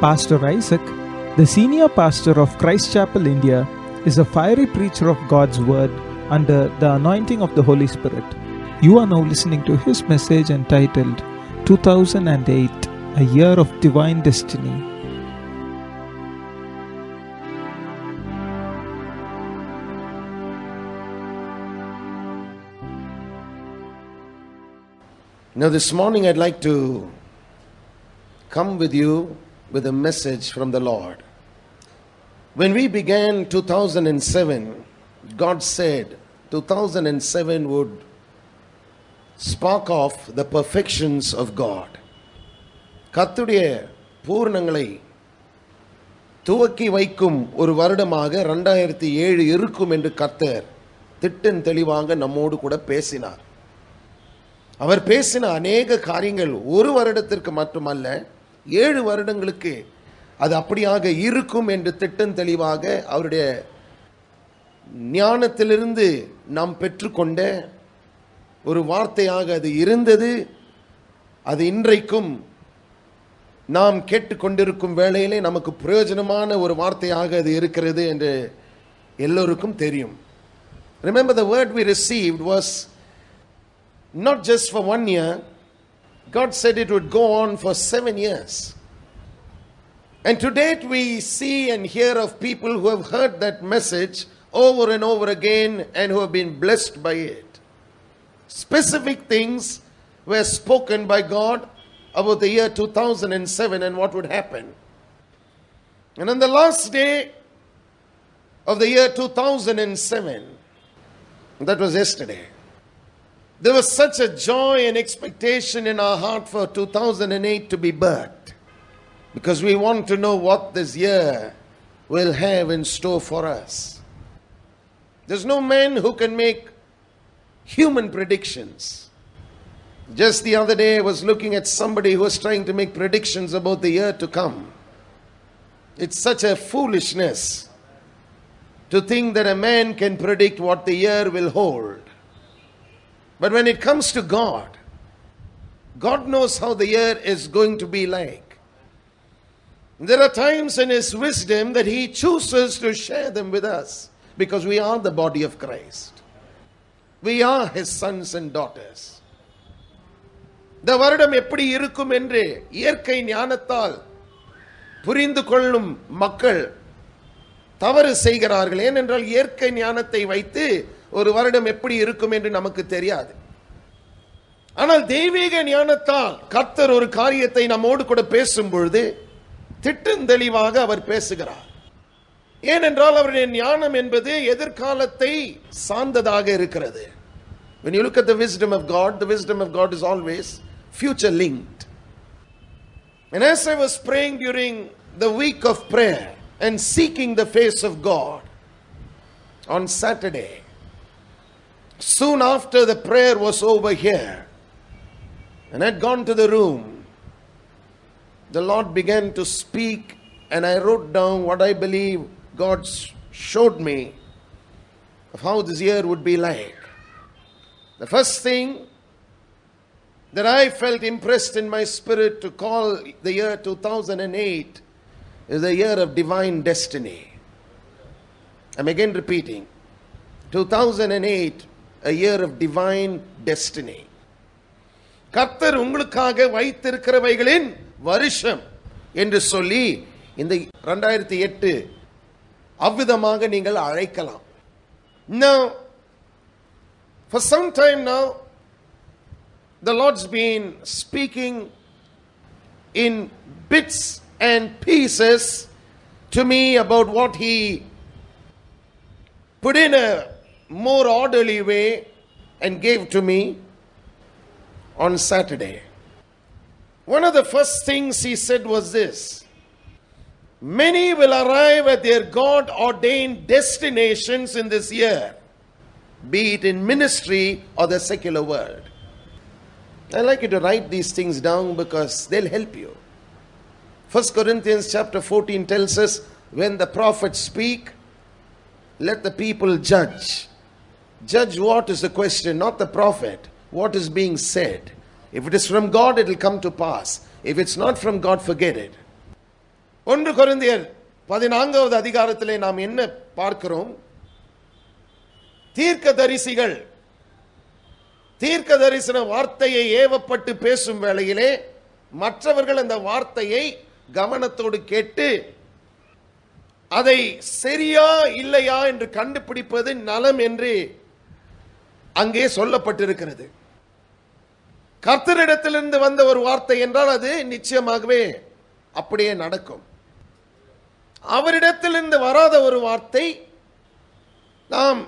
Pastor Isaac, the senior pastor of Christ Chapel, India, is a fiery preacher of God's Word under the anointing of the Holy Spirit. You are now listening to his message entitled 2008, A Year of Divine Destiny. Now this morning I'd like to come with you with a message from the Lord. When we began 2007, God said 2007 would spark off the perfections of God. கர்த்தருடைய பூரணங்களை துவக்கி வைக்கும் ஒரு வருடமாக 2007 இருக்கும் என்று கர்த்தர் திட்டம் தெளிவாக நம்மோடு கூட பேசினார். அவர் பேசின அநேக காரியங்கள் ஒரு வருடத்திற்கு மட்டுமல்ல, 7 வருடங்களுக்கு அது அப்படியாக இருக்கும் என்று திட்டம் தெளிவாக அவருடைய ஞானத்திலிருந்து நாம் பெற்றுக்கொண்ட ஒரு வார்த்தையாக அது இருந்தது. அது இன்றைக்கும் நாம் கேட்டுக்கொண்டிருக்கும் வேளையிலே நமக்கு பிரயோஜனமான ஒரு வார்த்தையாக அது இருக்கிறது என்று எல்லோருக்கும் தெரியும். Remember, the word we received was not just for 1 year. God said it would go on for 7 years. And to date we see and hear of people who have heard that message over and over again and who have been blessed by it. Specific things were spoken by God about the year 2007 and what would happen. And on the last day of the year 2007, that was yesterday, there was such a joy and expectation in our heart for 2008 to be birthed, because we want to know what this year will have in store for us. There's no man who can make human predictions. Just the other day I was looking at somebody who was trying to make predictions about the year to come. It's such a foolishness to think that a man can predict what the year will hold. But when it comes to God, God knows how the year is going to be like. There are times in His wisdom that He chooses to share them with us, because we are the body of Christ. We are His sons and daughters. இந்த வருடம் எப்படி இருக்கும் என்று இயற்கை ஞானத்தால் புரிந்து கொள்ளும் மக்கள் தவறு செய்கிறார்கள். ஏனென்றால் இயற்கை ஞானத்தை வைத்து ஒரு வருடம் எப்படி இருக்கும் என்று நமக்கு தெரியாது. ஆனால் தெய்வீக ஞானத்தால் கர்த்தர் ஒரு காரியத்தை நம்மோடு கூட பேசும் பொழுது திட்டம் தெளிவாக அவர் பேசுகிறார். ஏனென்றால் அவருடைய ஞானம் என்பது எதிர்காலத்தை சார்ந்ததாக இருக்கிறது. When you look at the wisdom of God is always future linked. And as I was praying during the week of prayer and seeking the face of God on Saturday, soon after the prayer was over here and I had gone to the room, the Lord began to speak, and I wrote down what I believe God showed me of how this year would be like. The first thing that I felt impressed in my spirit to call the year 2008 is the year of divine destiny. I'm again repeating, 2008, a year of divine destiny. கர்த்தர் உங்களுக்காக வைத்திருக்கிறவைகளின் வருஷம் என்று சொல்லி இந்த 2008 அவ்விதமாக நீங்கள் அழைக்கலாம். Now, for some time now, the Lord's been speaking in bits and pieces to me about what He put in a more orderly way and gave to me on Saturday. One of the first things He said was this: many will arrive at their God-ordained destinations in this year, be it in ministry or the secular world. I like you to write these things down because they'll help you. 1 Corinthians chapter 14 tells us, when the prophets speak, let the people judge. Judge what is the question, not the prophet. What is being said. If it is from God, it will come to pass. If it's not from God, forget it. 1 கொரிந்தியர் 14வது அதிகாரத்திலே நாம் என்ன பார்க்கிறோம்? தீர்க்கதரிசிகள் தீர்க்க தரிசன வார்த்தையை ஏவப்பட்டு பேசும் வேளையிலே மற்றவர்கள் அந்த வார்த்தையை கவனத்தோடு கேட்டு அதை சரியா இல்லையா என்று கண்டுபிடிப்பது நலம் என்று அங்கே சொல்லப்பட்டிருக்கிறது. கர்த்தரிடத்திலிருந்து வந்த ஒரு வார்த்தை என்றால் அது நிச்சயமாகவே அப்படியே நடக்கும். அவரிடத்திலிருந்து வராத ஒரு வார்த்தை நாம்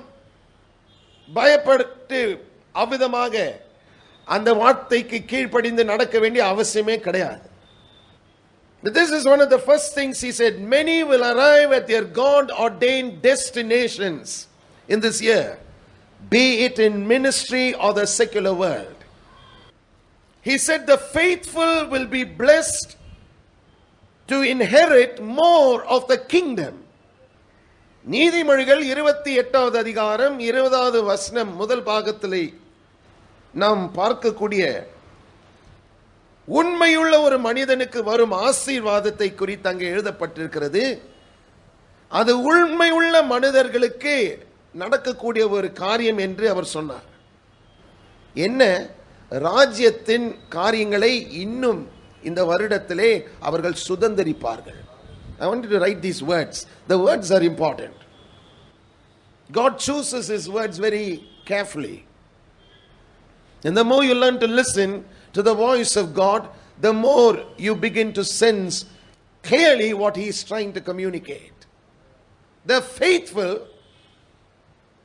பயப்பட்டு அவ்விதமாக அந்த வார்த்தைக்கு கீழ்ப்படிந்து நடக்க வேண்டிய அவசியமே கிடையாது. This is one of the first things he said. Many will arrive at their God-ordained destinations in this year, be it in ministry or the secular world. He said the faithful will be blessed to inherit more of the kingdom. நீதிமொழிகள் 28வது அதிகாரம் 20வது வசனம் முதல் பாகத்திலே நாம் பார்க்கக்கூடிய உண்மையுள்ள ஒரு மனிதனுக்கு வரும் ஆசீர்வாதத்தை குறித்து அங்கே எழுதப்பட்டிருக்கிறது. அது உண்மையுள்ள மனிதர்களுக்கு நடக்கக்கூடிய ஒரு காரியம் என்று அவர் சொன்னார். என்ன? ராஜ்யத்தின் காரியங்களை இன்னும் இந்த வருடத்திலே அவர்கள் சுதந்தரிப்பார்கள். I want you to write these words. The words are important. God chooses his words very carefully. And the more you learn to listen to the voice of God, the more you begin to sense clearly what he is trying to communicate. The faithful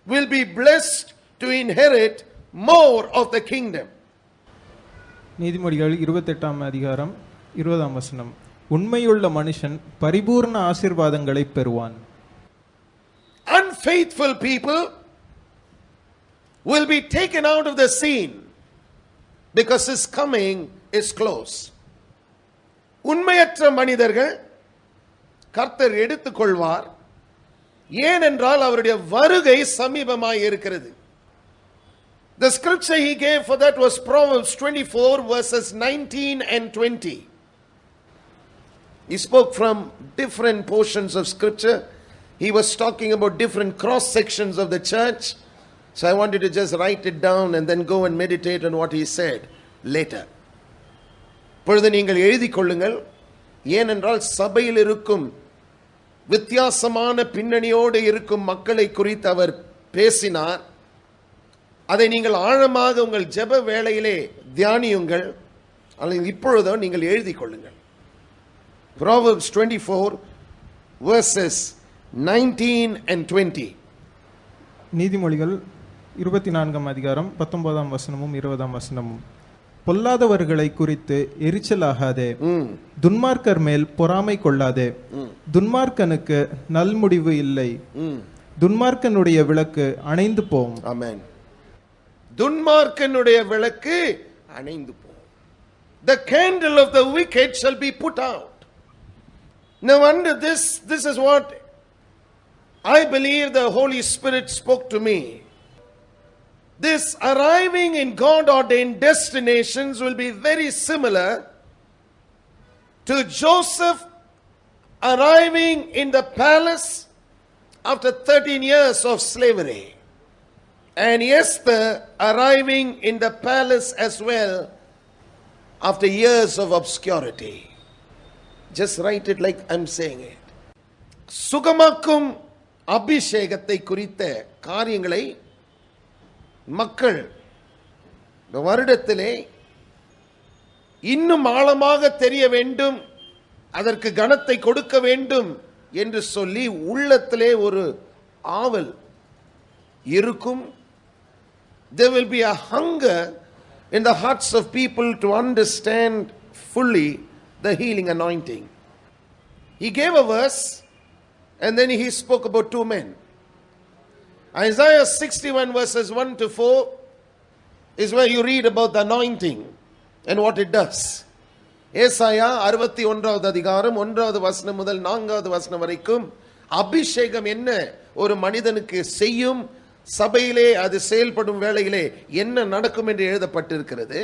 will be blessed to inherit more of the kingdom. நீதிமொழிகள் 28ஆம் அதிகாரம் 20ஆம் வசனம். உண்மையுள்ள மனுஷன் பரிபூர்ண ஆசீர்வாதங்களை பெறுவான். Unfaithful people will be taken out of the scene because his coming is close. உண்மையற்ற மனிதர்கள் கர்த்தர் எடுத்துக்கொள்வார். ஏனென்றால் அவருடைய வருகை சமீபமாய் இருக்கிறது. The scripture he gave for that was Proverbs 24 verses 19 and 20. He spoke from different portions of scripture. He was talking about different cross sections of the church. So I wanted to just write it down and then go and meditate on what he said later. பொழுது நீங்கள் எழுதிக் கொள்ளுங்கள். ஏனென்றால் சபையில் இருக்கும் வித்தியாசமான பின்னணியோடு இருக்கும் மக்களை குறித்து அவர் பேசினார். அதை நீங்கள் ஆழமாக உங்கள் ஜெப வேளையிலே தியானியுங்கள். அல்லது இப்பொழுதோ நீங்கள் எழுதிக் கொள்ளுங்கள். Proverbs 24 verses 19 and 20. நீதிமொழிகள் 24ஆம் அதிகாரம் 19ஆம் வசனமும் 20ஆம் வசனமும். பொல்லாதவர்களை குறித்து எரிச்சலாகாதே, துன்மார்க்கர் மேல் பொறாமை கொள்ளாதே. துன்மார்க்கனுக்கு நல்முடிவு இல்லை, துன்மார்க்கனுடைய விளக்கு அணைந்து போகும். ஆமென். துன்மார்க்கனுடைய விளக்கு அணைந்து போகும். The candle of the wicked shall be put out. No wonder this is what I believe the Holy Spirit spoke to me. This arriving in God-ordained destinations will be very similar to Joseph arriving in the palace after 13 years of slavery, and Esther arriving in the palace as well after years of obscurity. Just write it like I'm saying it. சுகமாக்கும் அபிஷேகத்தை குறித்த காரியங்களை மக்கள் இந்த வருடத்திலே இன்னும் ஆழமாக தெரிய வேண்டும், அதற்கு கனத்தை கொடுக்க வேண்டும் என்று சொல்லி உள்ளத்திலே ஒரு ஆவல் இருக்கும். There will be a hunger in the hearts of people to understand fully the healing anointing. He gave a verse and then he spoke about two men. Isaiah 61 verses 1 to 4 is where you read about the anointing and what it does. ஏசாயா 61வது அதிகாரம் 1வது வசனம் முதல் 4வது வசனம் வரைக்கும் அபிஷேகம் என்ன ஒரு மனிதனுக்கு செய்யும், சபையிலே அது செயல்படும் வேளையிலே என்ன நடக்கும் என்று எழுதப்பட்டிருக்கிறது.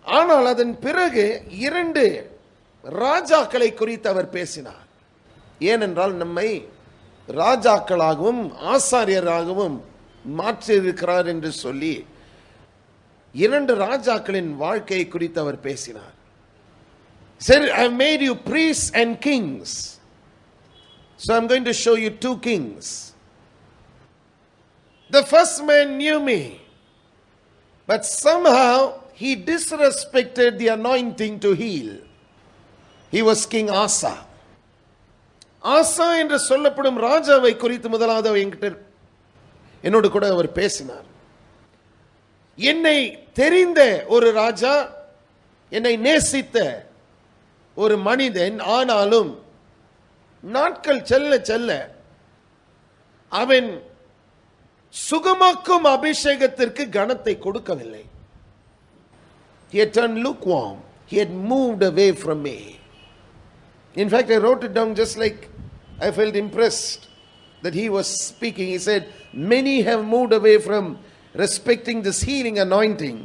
ஆனால் அதன் பிறகு இரண்டு ராஜாக்களை குறித்து அவர் பேசினார். ஏனென்றால் நம்மை ராஜாக்களாகவும் ஆசாரியராகவும் மாற்றியிருக்கிறார் என்று சொல்லி 2 ராஜாக்களின் வாழ்க்கையை குறித்து அவர் பேசினார். Said, I have made you priests and kings. So I'm going to show you 2 kings. The first man knew me, but somehow he disrespected the anointing to heal. He was King Asa. ஆசா என்று சொல்லப்படும் ராஜாவை குறித்து முதலாவது என்னோடு கூட அவர் பேசினார். என்னை தெரிந்த ஒரு ராஜா, என்னை நேசித்த ஒரு மனிதன், ஆனாலும் நாட்கள் செல்ல செல்ல அவன் சுகமாக்கும் அபிஷேகத்திற்கு கனத்தை கொடுக்கவில்லை. He had turned lukewarm. He had moved away from me. In fact, I wrote it down just like I felt impressed that he was speaking. He said, many have moved away from respecting this healing anointing,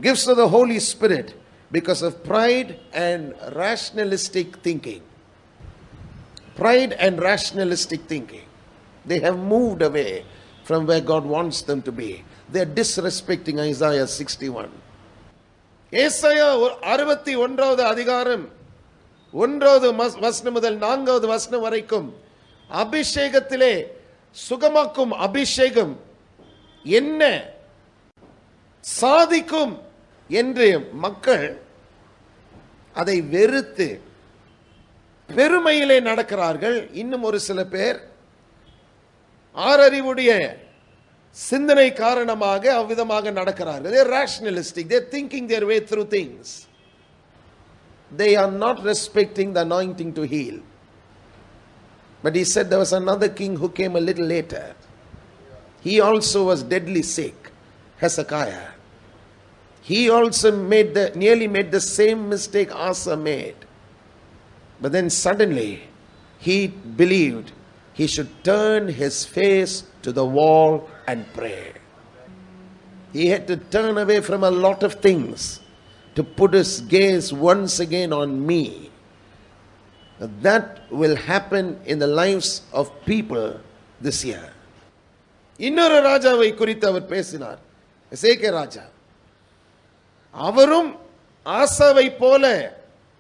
gifts of the Holy Spirit, because of pride and rationalistic thinking. Pride and rationalistic thinking. They have moved away from where God wants them to be. They are disrespecting Isaiah 61. ஏசாயா 61வது அதிகாரம் 1வது வசனம் முதல் 4வது வசனம் வரைக்கும் அபிஷேகத்திலே சுகமாக்கும் அபிஷேகம் என்ன சாதிக்கும் என்று மக்கள் அதை வெறுத்து பெருமையிலே நடக்கிறார்கள். இன்னும் ஒரு சில பேர் ஆறறிவுடைய சிந்தனை காரணமாக அவ்விதமாக நடக்கிறார்கள். They are rationalistic. They are thinking their way through things. They are not respecting the anointing to heal. But he said there was another king who came a little later. He also was deadly sick, Hezekiah. He also nearly made the same mistake Asa made. But then suddenly he believed he should turn his face to the wall and pray. He had to turn away from a lot of things to put his gaze once again on me. That will happen in the lives of people this year. இன்னொரு ராஜாவை குறித்து அவர் பேசினார், எசேக்கியா ராஜா. அவரும் ஆசாவை போல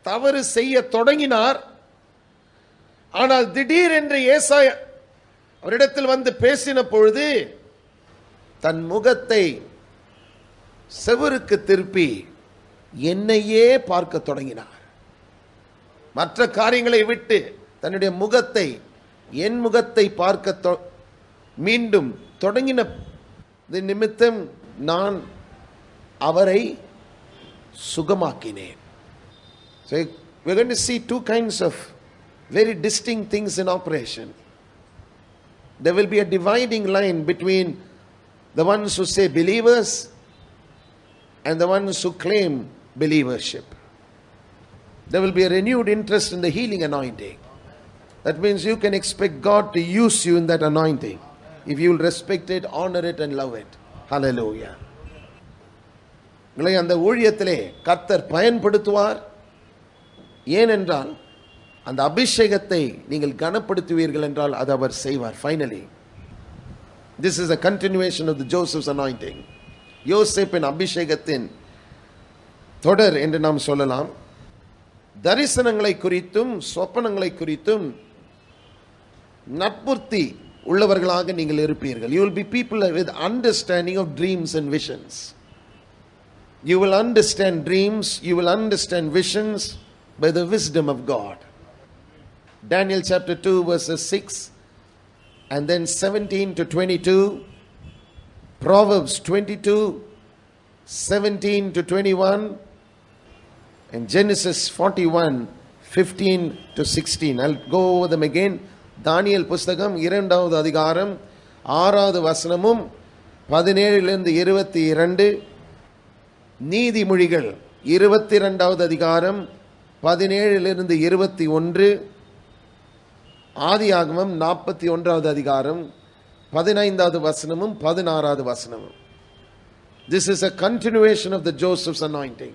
தவறு செய்ய தொடங்கினார். ஆனால் திடீரென்று ஏசாயா அவரிடத்தில் வந்து பேசின பொழுது தன் முகத்தை செவுருக்கு திருப்பி என்னையே பார்க்க தொடங்கினார். மற்ற காரியங்களை விட்டு தன்னுடைய முகத்தை, என் முகத்தை பார்க்க மீண்டும் தொடங்கின நிமித்தம் நான் அவரை சுகமாக்கினேன். So we're going to see 2 kinds of very distinct things in operation. There will be a dividing line between the ones who say believers and the ones who claim believership. There will be a renewed interest in the healing anointing. That means you can expect God to use you in that anointing if you will respect it, honor it and love it. Hallelujah. உங்களை அந்த ஊழியத்திலே கர்த்தர் பயன்படுத்துவார். ஏனென்றால் அந்த அபிஷேகத்தை நீங்கள் கனப்படுத்துவீர்கள் என்றால் அது அவர் செய்வார். Finally, this is a continuation of the Joseph's anointing. யோசேப்பின் அபிஷேகத்தின் தொடர் என்று நாம் சொல்லலாம். தரிசனங்களை குறித்தும் சொப்பனங்களை குறித்தும் நட்புறுத்தி உள்ளவர்களாக நீங்கள் இருப்பீர்கள். You will be people with understanding of dreams and visions. You will understand dreams, you will understand visions by the wisdom of God. Daniel chapter 2 verses 6 and then 17 to 22, Proverbs 22 17 to 21, and Genesis 41 15 to 16. I'll go over them again. தானியேல் புஸ்தகம் 2வது அதிகாரம் 6வது வசனமும் 17 லிருந்து 22, நீதிமொழிகள் 22வது அதிகாரம் 17 லிருந்து 21, ஆதியாகமம் 41வது அதிகாரம் 15வது வசனமும் 16வது வசனமும். This is a continuation of the Joseph's anointing.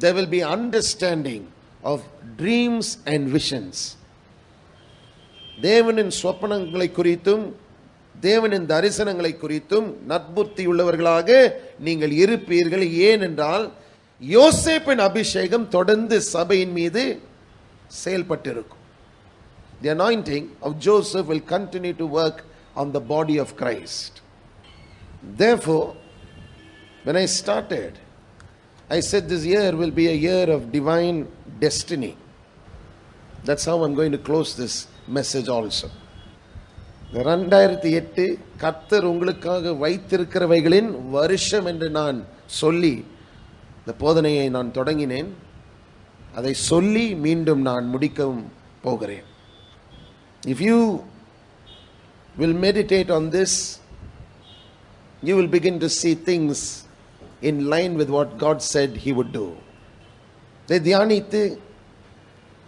there will be understanding of dreams and visions. தேவனின் சொப்பனங்களை குறித்தும் தேவனின் தரிசனங்களை குறித்தும் நற்புத்தி உள்ளவர்களாக நீங்கள் இருப்பீர்கள். ஏனென்றால் யோசேப்பின் அபிஷேகம் தொடர்ந்து சபையின் மீது செயல்பட்டிருக்கும். The anointing of Joseph will continue to work on the body of Christ. Therefore, when I started, I said this year will be a year of divine destiny. That's how I'm going to close this message also. 2008 கர்த்தர் உங்களுக்காக வைத்திருக்கிறவைகளின் வருஷம் என்று நான் சொல்லி இந்த போதனையை நான் தொடங்கினேன். அதை சொல்லி மீண்டும் நான் முடிக்கவும் போகிறேன். If you will meditate on this, you will begin to see things in line with what God said he would do. இதை தியானித்து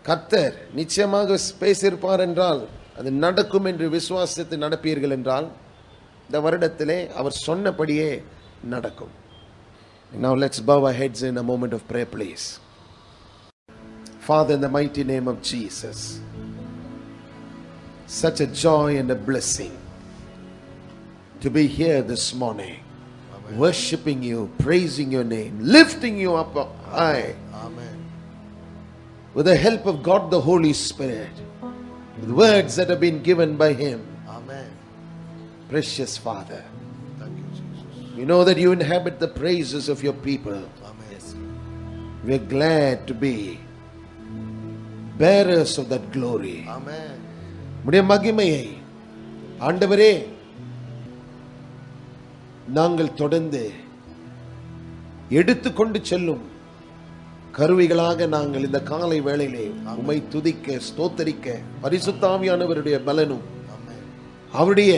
கர்த்தர் நிச்சயமாக பேசியிருப்பார் என்றால் அது நடக்கும் என்று விசுவாசித்து நடப்பீர்கள் என்றால் இந்த வருடத்திலே அவர் சொன்னபடியே நடக்கும். Now let's bow our heads in a moment of prayer, please. Father, in the mighty name of Jesus, such a joy and a blessing to be here this morning. Amen. Worshiping you, praising your name, lifting you up high. Amen. With the help of God the Holy Spirit, with words that have been given by him. Amen. Precious Father, thank you, Jesus. We know that you inhabit the praises of your people. Amen. Yes. We are glad to be bearers of that glory. Amen. உம்முடைய மகிமையை ஆண்டவரே நாங்கள் தொடர்ந்து எடுத்துக்கொண்டு செல்லும் கருவிகளாக நாங்கள் இந்த காலை வேளையிலே உம்மை துதிக்க ஸ்தோத்தரிக்க பரிசுத்த ஆவியானவருடைய பலனும் அவருடைய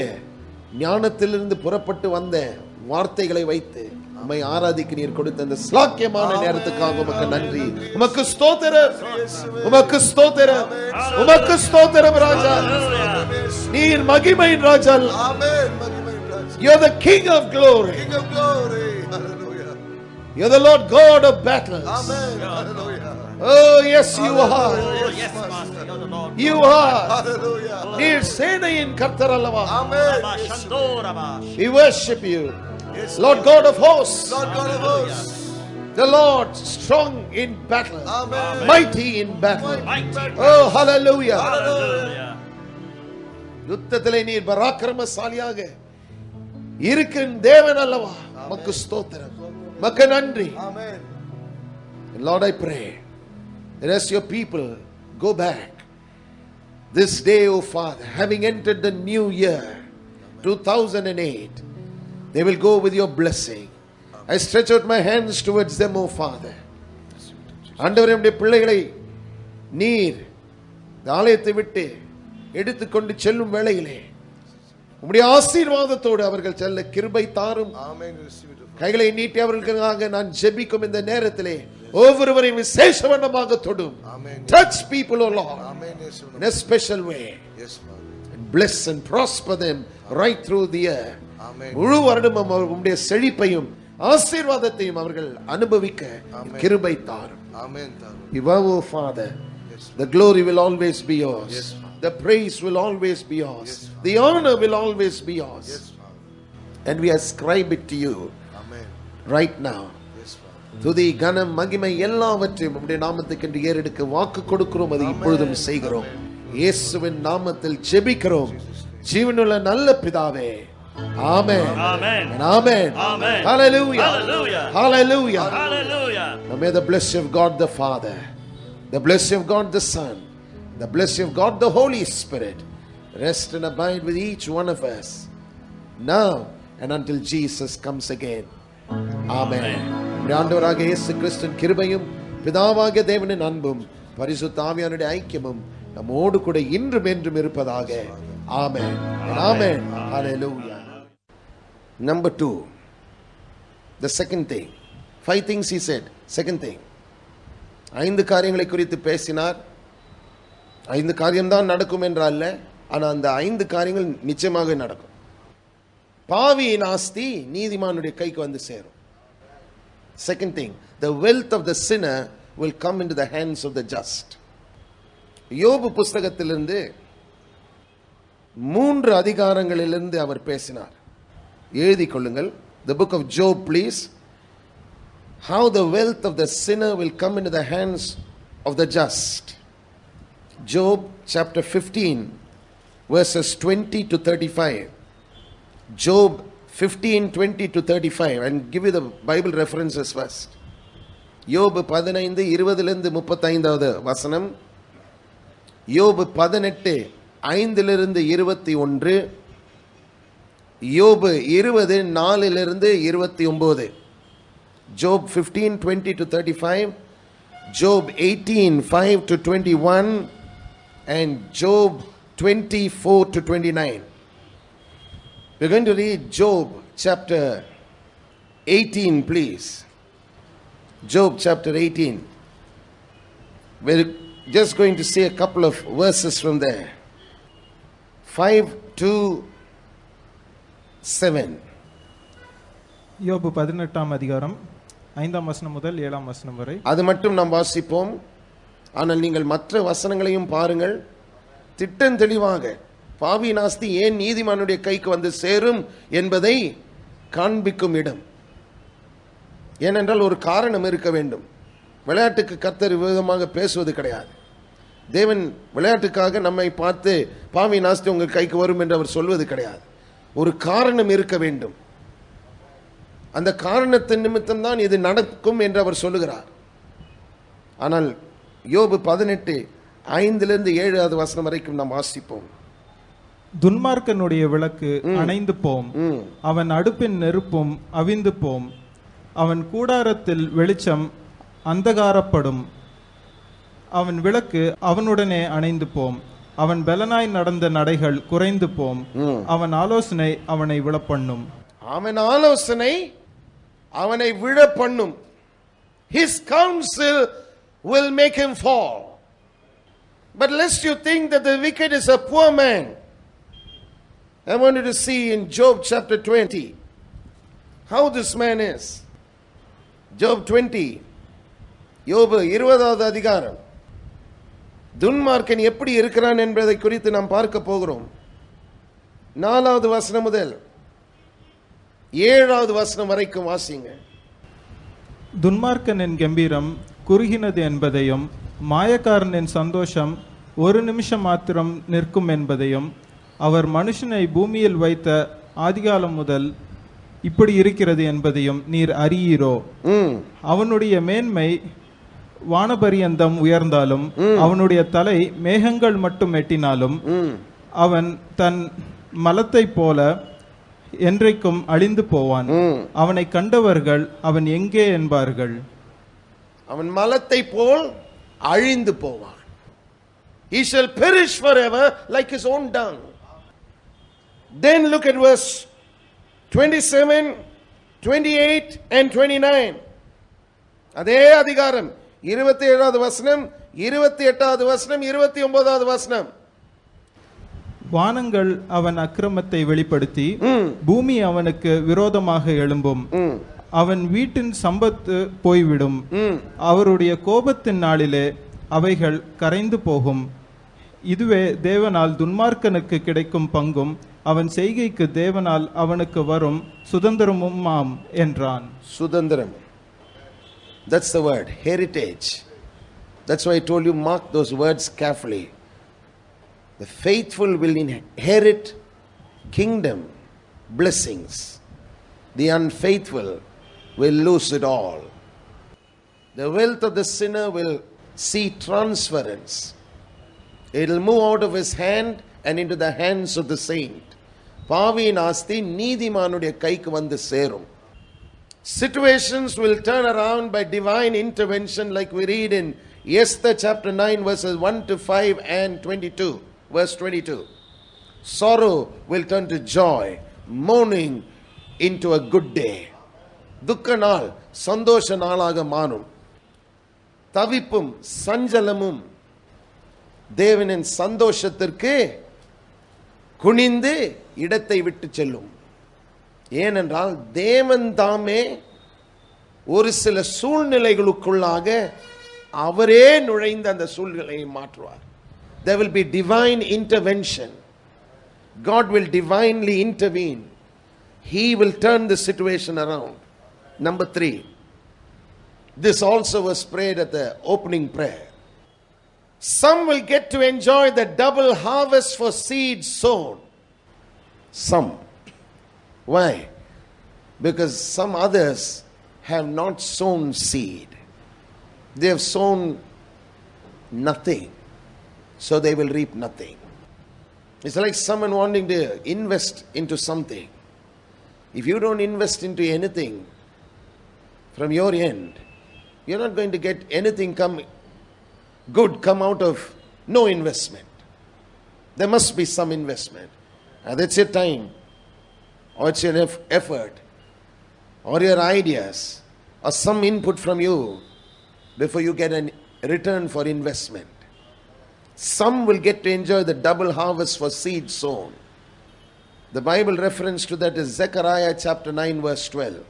ஞானத்திலிருந்து புறப்பட்டு வந்த வார்த்தைகளை வைத்து உம்மை ஆராதிக்க நீர் கொடுத்த அந்த ஸ்லாக்கியமான நேரத்துக்காக உமக்கு நன்றி. உமக்கு ஸ்தோத்திரம், உமக்கு ஸ்தோத்திரம், உமக்கு ஸ்தோத்திரம் ராஜா. நீர் மகிமையின் ராஜா. You are the King of glory. King of glory. Hallelujah. You are the Lord God of battles. Amen. Hallelujah. Oh yes you are. Yes master, you are the Lord. You are. Hallelujah. நீர் சேனையின் கர்த்தர் அல்லவா. Amen. We worship you. Yes, Lord God of hosts. Lord God of hosts. The Lord strong in battle. Amen. Mighty in battle. Oh hallelujah. Hallelujah. யுத்தத்திலே நீர் பராக்கிரமசாலியாக இருக்கும் தேவன் அல்லவா. உமக்கு ஸ்தோத்திரம், உமக்கு நன்றி. Amen. Lord, I pray that as your people go back this day, O Father, having entered the new year 2008, they will go with your blessing. I stretch out my hands towards them, O Father. ஆண்டவரே, உம்முடைய பிள்ளைகளை நீர் ஆலயத்தை விட்டு எடுத்துக்கொண்டு செல்லும் வேளையிலே உம்முடைய ஆசீர்வாதத்தோடு அவர்கள் செல்ல கிருபை தாரும். கைகளை நீட்டி அவர்களுக்காக நான் ஜெபிக்கும் இந்த நேரத்திலே ஒவ்வொருவரையும் விசேஷமாக தொடும். Touch people, O Lord, in a special way. And bless and prosper them right through the year. முழு வருடமும் உம்முடைய செழிப்பையும் ஆசீர்வாதத்தையும் அவர்கள் அனுபவிக்க கிருபை தாரும். O Father, the glory will always be yours. Yes, the praise will always be yours. Yes, the honor will always be yours. Yes, and we ascribe it to you. Amen. Right now. Yes, துதி கனம் மகிமை எல்லாவற்றையும் உம்முடைய நாமத்துக்கென்று ஏறெடுக்க வாக்கு கொடுக்கிறோம். அதை இப்பொழுதும் செய்கிறோம். இயேசுவின் நாமத்தில் ஜெபிக்கிறோம் ஜீவனுள்ள நல்ல பிதாவே. Amen. Amen. Amen. Amen. Hallelujah. Hallelujah. Hallelujah. Hallelujah. Now may the blessing of God the Father, the blessing of God the Son, the blessing of God the Holy Spirit rest and abide with each one of us now and until Jesus comes again. Amen. ஆண்டவராகிய இயேசு கிறிஸ்துவின் கிருபையும் பிதாவாகிய தேவனின் அன்பும் பரிசுத்த ஆவியானுடைய ஐக்கியமும் நம்மோடு கூட இன்றும் என்றும் இருப்பதாக. Amen. Amen. Hallelujah. Number 2, the second thing. 5 things he said. Second thing, 5 காரியங்களை குறித்து பேசினார். 5 காரியம்தான் நடக்கும் என்றால், ஆனால் அந்த 5 காரியங்கள் நிச்சயமாக நடக்கும். பாவியின் ஆஸ்தி நீதிமானுடைய கைக்கு வந்து சேரும். Second thing, the wealth of the sinner will come into the hands of the just. யோபு புஸ்தகத்திலிருந்து 3 அதிகாரங்களிலிருந்து அவர் பேசினார். எழுதி கொள்ளுங்கள். The book of Job, please. How the wealth of the sinner will come into the hands of the just. Job chapter 15 verses 20 to 35. Job 15:20 to 35, and give you the Bible references first. யோபு 15:20 35வது வசனம், யோபு 18:5 யோபு 20:4 Job 15:20 to 35, Job 18:5 to 21, and Job 24 to 29. We're going to read Job chapter 18, please. Job chapter 18. We're just going to see a couple of verses from there. 5 to 7. யோபு 18ஆம் அதிகாரம் 5ஆம் வசனம் முதல் 7ஆம் வசனம் வரை. அது மட்டும் நாம் வாசிப்போம். ஆனால் நீங்கள் மற்ற வசனங்களையும் பாருங்கள். திட்டம் தெளிவாக பாவி நாஸ்தி ஏன் நீதிமானுடைய கைக்கு வந்து சேரும் என்பதை காண்பிக்கும் இடம். ஏனென்றால் ஒரு காரணம் இருக்க வேண்டும். விளையாட்டுக்கு கர்த்தர் விதமாக பேசுவது கிடையாது. தேவன் விளையாட்டுக்காக நம்மை பார்த்து பாவி நாஸ்தி உங்கள் கைக்கு வரும் என்று அவர் சொல்வது கிடையாது. ஒரு காரணம் இருக்க வேண்டும். அந்த காரணத்தின் நிமித்தம் தான் இது நடக்கும் என்று அவர் சொல்லுகிறார். ஆனால் யோபு 18:5 வசனம் வரைக்கும் நாம் வாசிப்போம். துன்மார்க்கனுடைய விளக்கு அணைந்து போம், அவன் அடுப்பின் நெருப்பும் அவிந்து போம், அவன் கூடாரத்தில் வெளிச்சம் அந்தகாரப்படும், அவன் விளக்கு அவனுடனே அணைந்து போம், அவன் பெலனாய் நடந்த நடைகள் குறைந்து போம், அவன் ஆலோசனை அவனை விழப்பண்ணும். அவன் ஆலோசனை அவனை விழ பண்ணும். His counsel will make him fall. But lest you think that the wicked is a poor man, I want you to see in Job chapter 20 how this man is. Job 20, யோபு 20வது அதிகாரம். துன்மார்க்கன் எப்படி இருக்கிறான் என்பதை குறித்து நாம் பார்க்க போகிறோம். 4வது வசனம் முதல் 7வது வசனம் வரைக்கும் வாசிங்க. துன்மார்க்கனின் கம்பீரம் குறுகினது என்பதையும், மாயக்காரனின் சந்தோஷம் ஒரு நிமிஷம் மாத்திரம் நிற்கும் என்பதையும், அவர் மனுஷனை பூமியில் வைத்த ஆதிகாலம் முதல் இப்படி இருக்கிறது என்பதையும் நீர் அறியீரோ? அவனுடைய மேன்மை வானபரியந்தம் உயர்ந்தாலும், அவனுடைய தலை மேகங்கள் மட்டும் எட்டினாலும், அவன் தன் மலத்தை போல என்றைக்கும் அழிந்து போவான். அவனை கண்டவர்கள் அவன் எங்கே என்பார்கள். அவன் மலத்தை போல் அழிந்து போவான். He shall perish forever like his own dung. Then look at verse 27, 28 and 29. அதே அதிகாரம் 27வது வசனம், 28வது வசனம், 29வது வசனம். வானங்கள் அவன் அக்கிரமத்தை வெளிப்படுத்தி பூமி அவனுக்கு விரோதமாக எழும்பும். அவன் வீட்டின் சம்பத்து போய்விடும். அவருடைய கோபத்தின் நாளிலே அவைகள் கரைந்து போகும். இதுவே தேவனால் துன்மார்க்கனுக்கு கிடைக்கும் பங்கும் அவன் செய்கைக்கு தேவனால் அவனுக்கு வரும் சுதந்திரமுமாம் என்றான். சுதந்திரம். That's the word, heritage. That's why I told you, mark those words carefully. The faithful will inherit kingdom blessings. The unfaithful will lose it all. The wealth of the sinner will see transference. It will move out of his hand and into the hands of the saint. பாவியின் ஆஸ்தி நீதிமானுடைய கைக்கு வந்து சேரும். Situations will turn around by divine intervention, like we read in Esther chapter 9 verses 1 to 5 and 22. Verse 22. Sorrow will turn to joy, mourning into a good day. துக்க நாள் சந்தோஷ நாளாக மாறும். தவிப்பும் சஞ்சலமும் தேவனின் சந்தோஷத்திற்கு குனிந்து இடத்தை விட்டு செல்லும். ஏனென்றால் தேவன் தாமே ஒரு சில சூழ்நிலைகளுக்குள்ளாக அவரே நுழைந்து அந்த சூழ்நிலையை மாற்றுவார். There will be divine intervention. God will divinely intervene. He will turn the situation around. Number 3. This also was prayed at the opening prayer. Some will get to enjoy the double harvest for seed sown. Some. Why? Because some others have not sown seed. They have sown nothing. So they will reap nothing. It's like someone wanting to invest into something. If you don't invest into anything from your end, you're not going to get anything good come out of no investment. There must be some investment. And that's your time, or it's your effort, or your ideas, or some input from you before you get a return for investment. Some will get to enjoy the double harvest for seed sown. The Bible reference to that is Zechariah chapter 9 verse 12.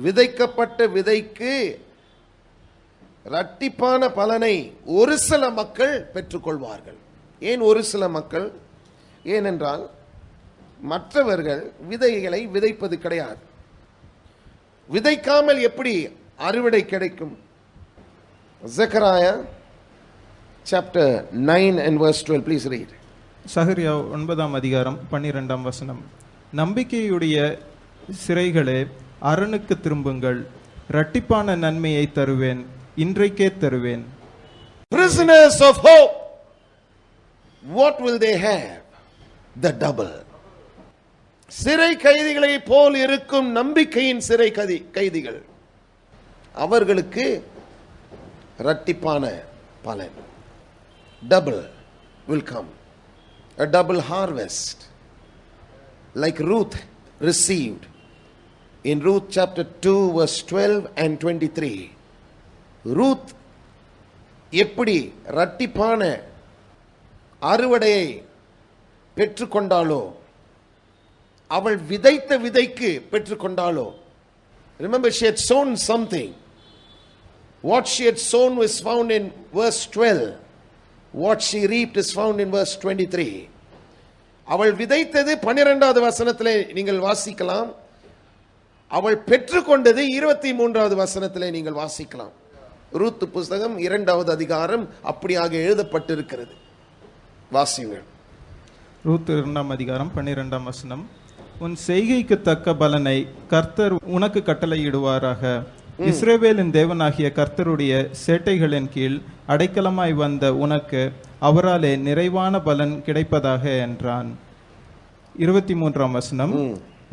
விதைக்கப்பட்ட விதைக்கு இரட்டிப்பான பலனை ஒரு சில மக்கள் பெற்றுக்கொள்வார்கள். ஏன் ஒரு சில மக்கள்? ஏனென்றால் மற்றவர்கள் விதைகளை விதைப்பது கிடையாது. விதைக்காமல் எப்படி அறுவடை கிடைக்கும்? Zechariah chapter 9 and verse 12, please read. சகரியா 9ஆம் அதிகாரம் 12ஆம் வசனம். நம்பிக்கையுடைய சிறைகளே அரணுக்கு திரும்புங்கள், இரட்டிப்பான நன்மையை தருவேன், இன்றைக்கே தருவேன். Prisoners of hope, what will they have? The double. சிறை கைதிகளை போல் இருக்கும் நம்பிக்கையின் சிறை கைதிகள், அவர்களுக்கு இரட்டிப்பான பலன், double will come. A double harvest, like Ruth received in Ruth chapter 2 verse 12 and 23. Ruth எப்படி இரட்டிப்பான அறுவடையை பெற்றுக்கொண்டாளோ, அவள் விதைத்த விதைக்கு பெற்றுக்கொண்டாளோ. Remember, she had sown something. What she had sown was found in verse 12. What she reaped is found in verse 23. அவள் விதைத்தது 12வது வசனத்திலே நீங்கள் வாசிக்கலாம். அவள் பெற்றுக்கொண்டது 23வது வசனத்திலே நீங்கள் வாசிக்கலாம். ரூத் புத்தகம் 2வது அதிகாரம் அப்படியாக எழுதப்பட்டிருக்கிறது. வாசியுங்கள். ரூத் 2ஆம் அதிகாரம் 12ஆம் வசனம். உன் செய்கைக்கு தக்க பலனை கர்த்தர் உனக்கு கட்டளையிடுவாராக. இஸ்ரவேலின் தேவனாகிய கர்த்தருடைய சேட்டைகளின் கீழ் அடைக்கலமாய் வந்த உனக்கு அவராலே நிறைவான பலன் கிடைப்பதாக என்றான். 23ஆம் வசனம்.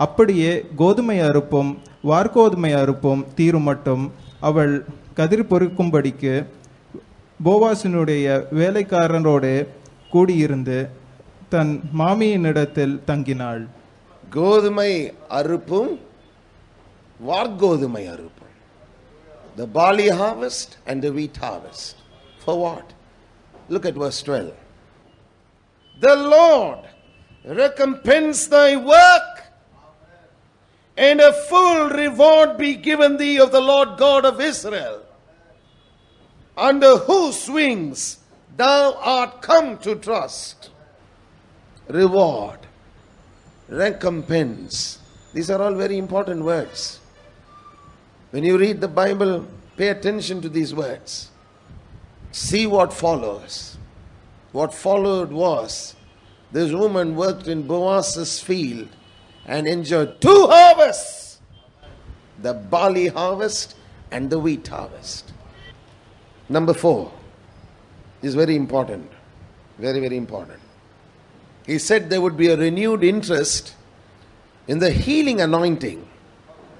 அப்படியே கோதுமை அறுப்பும் வார்கோதுமை அறுப்பும் தீரும் மட்டும் அவள் கதிர் பொறுக்கும்படிக்கு போவாசினுடைய வேலைக்காரனோடு கூடியிருந்து தன் மாமியினிடத்தில் தங்கினாள். கோதுமை அறுப்பும் வார்கோதுமை அறுப்பும். The barley harvest and the wheat harvest. For what? Look at verse 12. The Lord recompense thy work, and a full reward be given thee of the Lord God of Israel, under whose wings thou art come to trust. Reward, recompense. These are all very important words. When you read the Bible, pay attention to these words. See what follows. What followed was, this woman worked in Boaz's field and enjoyed 2 harvests, the barley harvest and the wheat harvest. Number 4 is very important. Very, very important. He said there would be a renewed interest in the healing anointing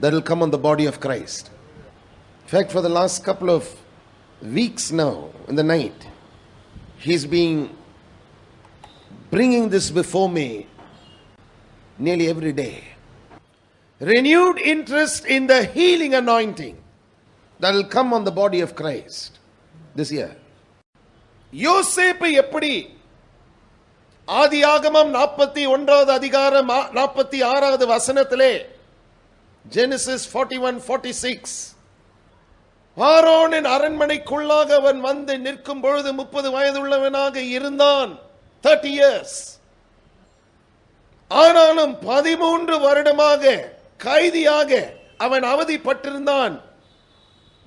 that will come on the body of Christ. In fact, for the last couple of weeks now, in the night, he's been bringing this before me nearly every day. Renewed interest in the healing anointing that will come on the body of Christ this year. யோசேப்பு எப்படி ஆதியாகமம் 41வது அதிகாரம் 46வது வசனத்திலே Genesis 41:46. ஆரோனின் அரண்மனைக்குள்ளாக அவன் வந்து நிற்கும் பொழுது 30 வயதுள்ளவனாக இருந்தான். 30 years. ஆனாலும் 13 வருடமாக கைதியாக அவன் அவதிப்பட்டிருந்தான்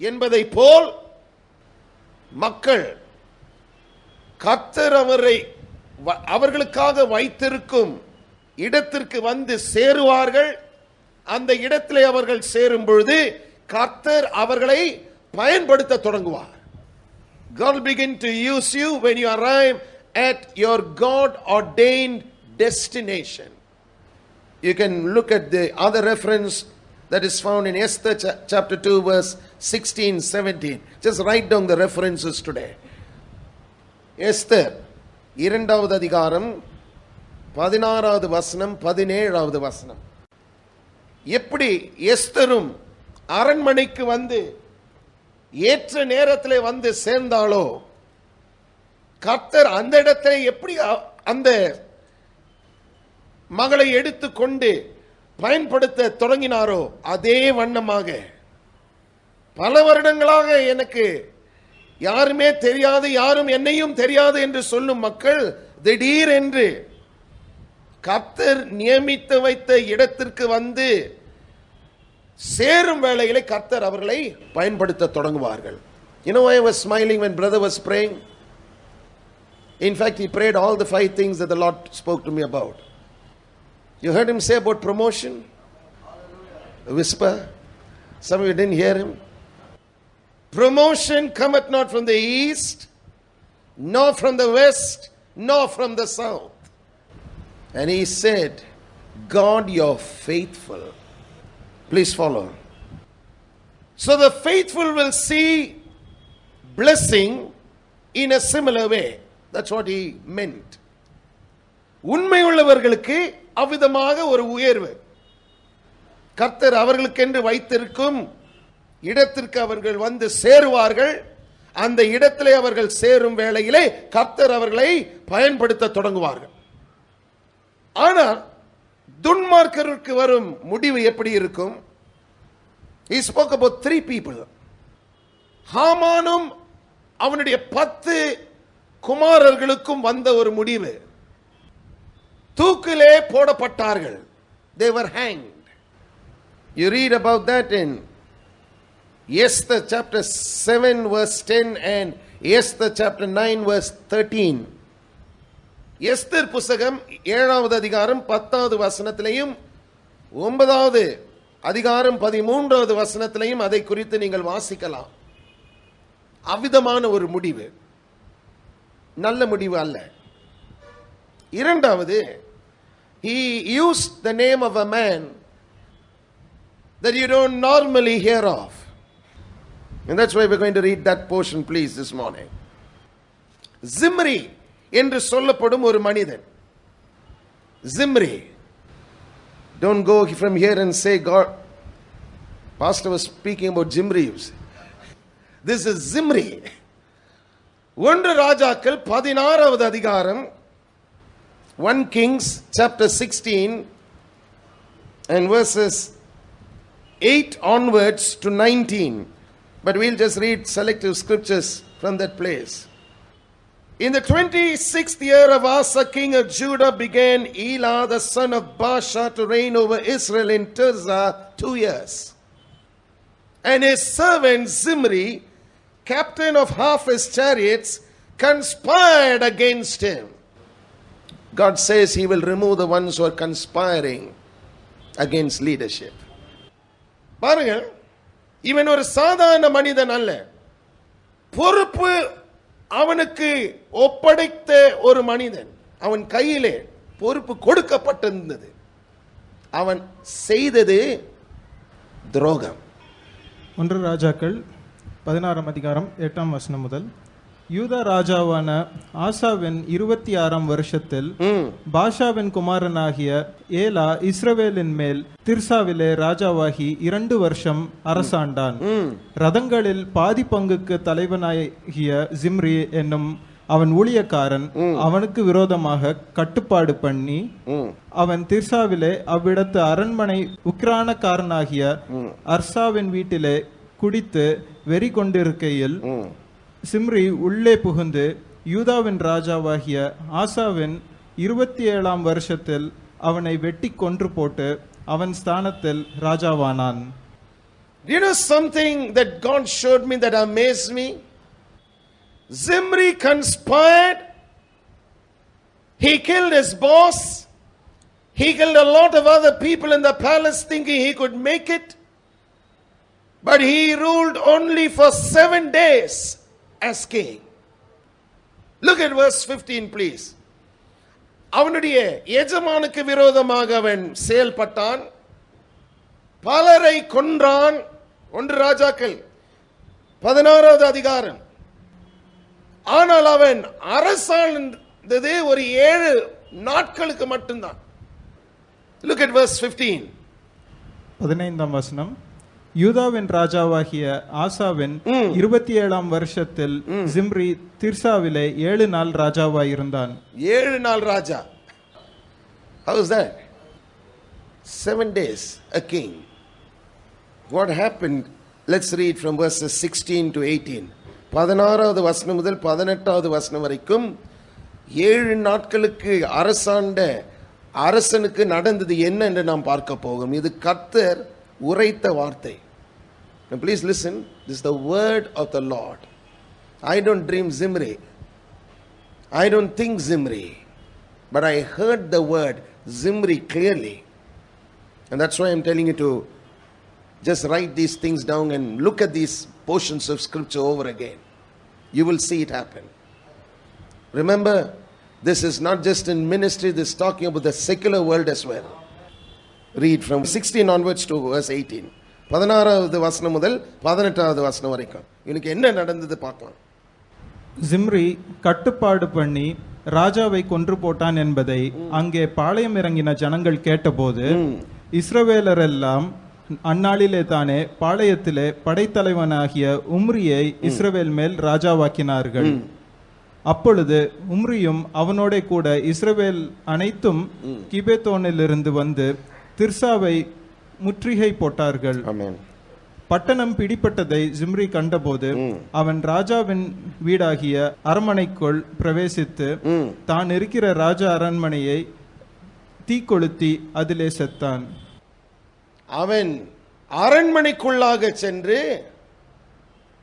என்பதை போல் மக்கள் கர்த்தர் அவர்களுக்காக வைத்திருக்கும் இடத்திற்கு வந்து சேருவார்கள். அந்த இடத்திலே அவர்கள் சேரும் பொழுது கர்த்தர் அவர்களை பயன்படுத்த தொடங்குவார். God will begin to use you when you arrive at your God ordained destination. You can look at the other reference that is found in Esther chapter 2 verse 16, 17. Just write down the references today. Esther இரண்டாவது அதிகாரம் 16வது வசனம் 17வது வசனம். எப்படி எஸ்தரும் அரண்மனைக்கு வந்து ஏற்ற நேரத்திலே வந்து சேர்ந்தாளோ, கர்த்தர் அந்த இடத்தை எப்படி அந்த மகளை எடுத்துக்கொண்டு பயன்படுத்த தொடங்கினாரோ அதே வண்ணமாக பல வருடங்களாக எனக்கு யாருமே தெரியாது, யாரும் என்னையும் தெரியாது என்று சொல்லும் மக்கள் திடீரென்று கர்த்தர் நியமித்து வைத்த இடத்திற்கு வந்து சேரும் வேளையிலே கர்த்தர் அவர்களை பயன்படுத்த தொடங்குவார்கள். You know why I was smiling when brother was praying? In fact, he prayed all the 5 things that the Lord spoke to me about. You heard him say about promotion? A whisper. Some of you didn't hear him. Promotion cometh not from the east, nor from the west, nor from the south. And he said, God, you're faithful. Please follow. So the faithful will see blessing in a similar way. That's what he meant. உண்மை உள்ளவர்களுக்கு அவ்விதமாக ஒரு உயர்வு கர்த்தர் அவர்களுக்கென்று வைத்திருக்கும் இடத்திற்கு அவர்கள் வந்து சேருவார்கள். அந்த இடத்திலே அவர்கள் சேரும் வேளையிலே கர்த்தர் அவர்களை பயன்படுத்த தொடங்குவார்கள். ஆனால் துன்மார்க்கருக்கு வரும் முடிவு எப்படி இருக்கும்? He spoke about 3 people. ஹாமானும் அவனுடைய 10 குமாரர்களுக்கும் வந்த ஒரு முடிவு. தூக்கிலே போடப்பட்டார்கள். They were hanged. You read about that in Esther chapter 7 verse 10 and Esther chapter 9 verse 13. Esther புத்தகம் 7வது அதிகாரம் 10வது வசனத்திலையும் 9வது அதிகாரம் 13வது வசனத்திலையும் அதை குறித்து நீங்கள் வாசிக்கலாம். அவ்விதமான ஒரு முடிவு, நல்ல முடிவு அல்ல. இரண்டாவது, he used the name of a man that you don't normally hear of. And that's why we're going to read that portion, please, this morning. Zimri என்று சொல்லப்படும் ஒரு மனிதன். Zimri. Don't go from here and say God, pastor was speaking about Zimri. This is Zimri. 1 ராஜாக்கள் 16வது அதிகாரம் 1 Kings chapter 16 and verses 8 onwards to 19. But we'll just read selective scriptures from that place. In the 26th year of Asa, king of Judah, began Elah, the son of Baasha, to reign over Israel in Tirzah 2 years. And his servant Zimri, captain of half his chariots, conspired against him. God says he will remove the ones who are conspiring against leadership. பாருங்கள், இவன் ஒரு சாதாரண மனிதன் அல்ல. பொறுப்பு அவனுக்கு ஒப்படைத்த ஒரு மனிதன். அவன் கையிலே பொறுப்பு கொடுக்கப்பட்டிருந்தது. அவன் செய்தது துரோகம். 1 ராஜாக்கள் 16 அதிகாரம் 8 வசனம் முதல். யூதா ராஜாவான ஆசாவின் 26 வருஷத்தில் பாஷாவின் குமாரனாகிய ஏலா இஸ்ரவேலின் மேல் திர்சாவிலே ராஜாவாகி 2 வருஷம் அரசாண்டான். ரதங்களில் பாதி பங்குக்கு தலைவனாகிய ஜிம்ரி என்னும் அவன் ஊழியக்காரன் அவனுக்கு விரோதமாக கட்டுப்பாடு பண்ணி அவன் திர்சாவிலே அவ்விடத்து அரண்மனை உக்கிரானக்காரனாகிய அர்சாவின் வீட்டிலே குடித்து வெறி கொண்டிருக்கையில் சிம்ரி உள்ளே புகுந்து யூதாவின் ராஜாவாகிய ஆசாவின் 27ஆம் வருஷத்தில் அவனை வெட்டி கொன்று போட்டு அவன் ஸ்தானத்தில் ராஜாவானான். You know something that God showed me that amazed me? Zimri conspired. He killed his boss. He killed a lot of other people in the palace thinking he could make it. But he ruled only for 7 days as king. Look at verse 15 please. அவனுடைய எஜமானுக்கு விரோதமாக அவன் செயல்பட்டான், பலரை கொன்றான். 1 ராஜாக்கள் 16வது அதிகாரம். ஆனால் அவன் அரசாண்டது ஒரு 7 நாட்களுக்கு மட்டும்தான். Look at verse 15. 15ஆம் வசனம். யூதாவின் ராஜாவாகிய ஆசாவின் 27ஆம் வருஷத்தில் ஜிம்ரி திர்சாவிலே 7 நாள் ராஜாவாயிருந்தான். 7 நாள் ராஜா. How is that? 7 days a king. What happened? Let's read from verses 16 to 18. 16வது வசனம் முதல் 18வது வசனம் வரைக்கும் 7 நாட்களுக்கு அரசாண்ட அரசனுக்கு நடந்தது என்ன என்று நாம் பார்க்க போகிறோம். இது கர்த்தர் உரைத்த வார்த்தை. Now please listen, this is the word of the Lord. I don't dream Zimri, I don't think Zimri, but I heard the word Zimri clearly, and that's why I'm telling you to just write these things down and look at these portions of scripture over again. You will see it happen. Remember, this is not just in ministry, this is talking about the secular world as well. Read from 16 onwards to verse 18. 16வது வசனம் முதல் 18வது வசனம் வரைக்கும் எனக்கு என்ன நடந்தது பார்க்கலாம். ஜிம்ரி கட்டுப்பாடு பண்ணி ராஜாவை கொன்று போட்டான் என்பதை அங்கே பாளையம் இறங்கின ஜனங்கள் கேட்டபோது இஸ்ரவேலர் எல்லாம் அந்நாளிலே தானே பாளையத்திலே படைத்தலைவனாகிய உம்ரியை இஸ்ரவேல் மேல் ராஜாவாக்கினார்கள். அப்பொழுது உம்ரியும் அவனோட கூட இஸ்ரவேல் அனைத்தும் கிபெத்தோனிலிருந்து வந்து திர்சாவை முற்றுகை போட்டார்கள். பட்டணம் பிடிப்பட்டதை ஜிம்ரி கண்டபோது அவன் ராஜாவின் வீடாகிய அரண்மனைக்குள் பிரவேசித்து தான் இருக்கிற ராஜா அரண்மனையை தீக்கொளுத்தி அதிலே செத்தான். அவன் அரண்மனைக்குள்ளாக சென்று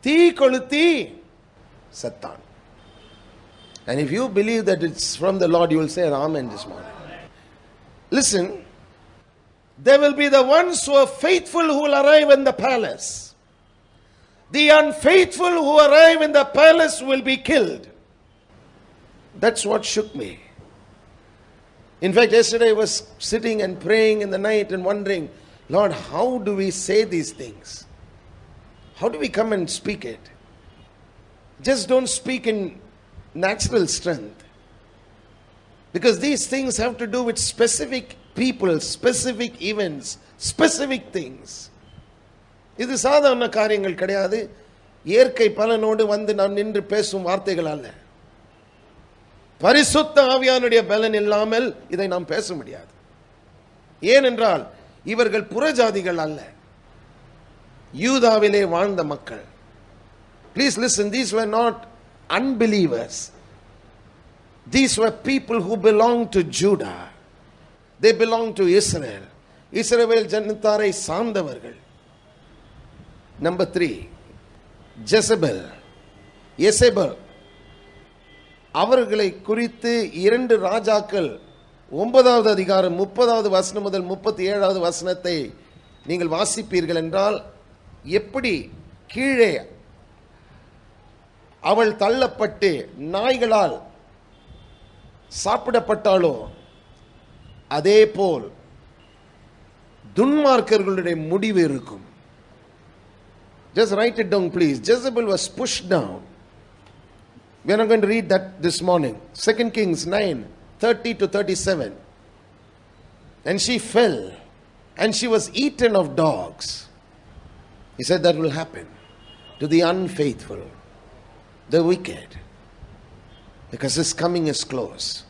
தீ கொளுத்தி செத்தான். And if you believe that it's from the Lord, you will say amen this morning. Listen, there will be the ones who are faithful who will arrive in the palace. The unfaithful who arrive in the palace will be killed. That's what shook me. In fact, yesterday I was sitting and praying in the night and wondering, Lord, how do we say these things? How do we come and speak it? Just don't speak in natural strength. Because these things have to do with specific people, specific events, specific things. இது சாதாரண காரியங்கள் கிடையாது. இயற்கை பலனோடு வந்து நாம் நின்று பேசும் வார்த்தைகள் அல்ல. பரிசுத்த ஆவியானுடைய பலன் இல்லாமல் இதை நாம் பேச முடியாது. ஏனென்றால் இவர்கள் புறஜாதிகள் அல்ல, யூதாவிலே வாழ்ந்த மக்கள். Please listen, these were not unbelievers. These were people who belonged to Judah. They belonged to Israel. இஸ்ரவேல் ஜனத்தாரை சார்ந்தவர்கள். Number 3, Jezebel. அவர்களை குறித்து 2 ராஜாக்கள் 9வது அதிகாரம் 30வது வசனம் முதல் 37வது வசனத்தை நீங்கள் வாசிப்பீர்கள் என்றால் எப்படி கீழே அவள் தள்ளப்பட்டு நாய்களால் சாப்பிடப்பட்டாளோ அதே போல் துன்மார்க்கர்களுடைய முடிவு இருக்கும். Just write it down please. Jezebel was pushed down. We are not going to read that this morning. 2 Kings 9:30 to 37. And she fell and she was eaten of dogs. He said that will happen to the unfaithful, the wicked. because his coming is close.